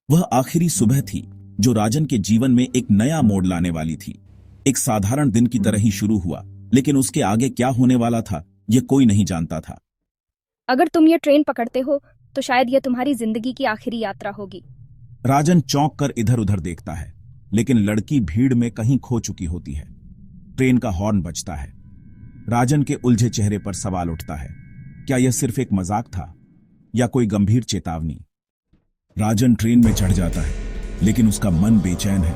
वह आखिरी सुबह थी जो राजन के जीवन में एक नया मोड़ लाने वाली थी। एक साधारण दिन की तरह ही शुरू हुआ, लेकिन उसके आगे क्या होने वाला था यह कोई नहीं जानता था। अगर तुम ये ट्रेन पकड़ते हो तो शायद यह तुम्हारी जिंदगी की आखिरी यात्रा होगी। राजन चौंक कर इधर उधर देखता है, लेकिन लड़की भीड़ में कहीं खो चुकी होती है। ट्रेन का हॉर्न बजता है। राजन के उलझे चेहरे पर सवाल उठता है, क्या यह सिर्फ एक मजाक था या कोई गंभीर चेतावनी? राजन ट्रेन में चढ़ जाता है, लेकिन उसका मन बेचैन है।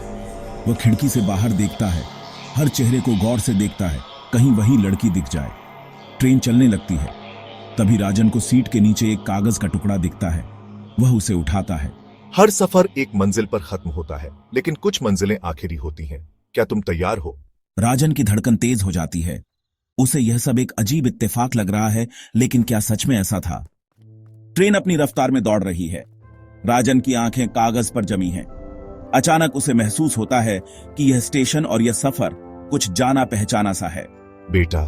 वह खिड़की से बाहर देखता है, हर चेहरे को गौर से देखता है, कहीं वही लड़की दिख जाए। ट्रेन चलने लगती है। तभी राजन को सीट के नीचे एक कागज का टुकड़ा दिखता है। वह उसे उठाता है। हर सफर एक मंजिल पर खत्म होता है, लेकिन कुछ मंजिलें आखिरी होती हैं। क्या तुम तैयार हो? राजन की धड़कन तेज हो जाती है। उसे यह सब एक अजीब इत्तेफाक लग रहा है, लेकिन क्या सच में ऐसा था? ट्रेन अपनी रफ्तार में दौड़ रही है। राजन की आंखें कागज पर जमी हैं। अचानक उसे महसूस होता है कि यह स्टेशन और यह सफर कुछ जाना पहचाना सा है। बेटा,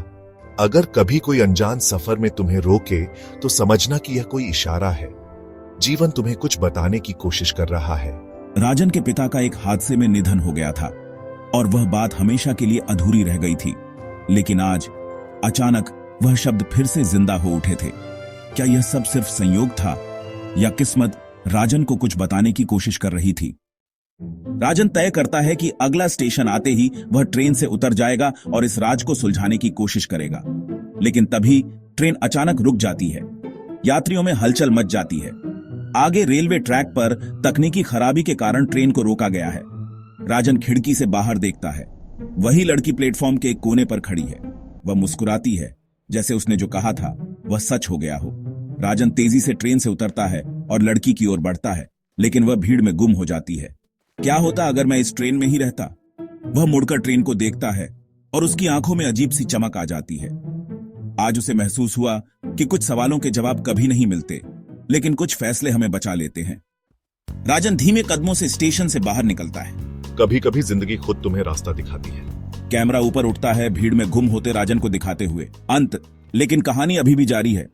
अगर कभी कोई अनजान सफर में तुम्हें रोके तो समझना कि यह कोई इशारा है। जीवन तुम्हें कुछ बताने की कोशिश कर रहा है। राजन के पिता का एक हादसे में निधन हो गया था और वह बात हमेशा के लिए अधूरी रह गई थी, लेकिन आज अचानक वह शब्द फिर से जिंदा हो उठे थे। क्या यह सब सिर्फ संयोग था या किस्मत राजन को कुछ बताने की कोशिश कर रही थी? राजन तय करता है कि अगला स्टेशन आते ही वह ट्रेन से उतर जाएगा और इस राज को सुलझाने की कोशिश करेगा। लेकिन तभी ट्रेन अचानक रुक जाती है। यात्रियों में हलचल मच जाती है। आगे रेलवे ट्रैक पर तकनीकी खराबी के कारण ट्रेन को रोका गया है। राजन खिड़की से बाहर देखता है। वही लड़की प्लेटफॉर्म के एक कोने पर खड़ी है। वह मुस्कुराती है, जैसे उसने जो कहा था वह सच हो गया हो। राजन तेजी से ट्रेन से उतरता है और लड़की की ओर बढ़ता है, लेकिन वह भीड़ में गुम हो जाती है। क्या होता अगर मैं इस ट्रेन में ही रहता? वह मुड़कर ट्रेन को देखता है और उसकी आंखों में अजीब सी चमक आ जाती है। आज उसे महसूस हुआ कि कुछ सवालों के जवाब कभी नहीं मिलते, लेकिन कुछ फैसले हमें बचा लेते हैं। राजन धीमे कदमों से स्टेशन से बाहर निकलता है। कभी कभी जिंदगी खुद तुम्हें रास्ता दिखाती है। कैमरा ऊपर उठता है, भीड़ में गुम होते राजन को दिखाते हुए। अंत, लेकिन कहानी अभी भी जारी है।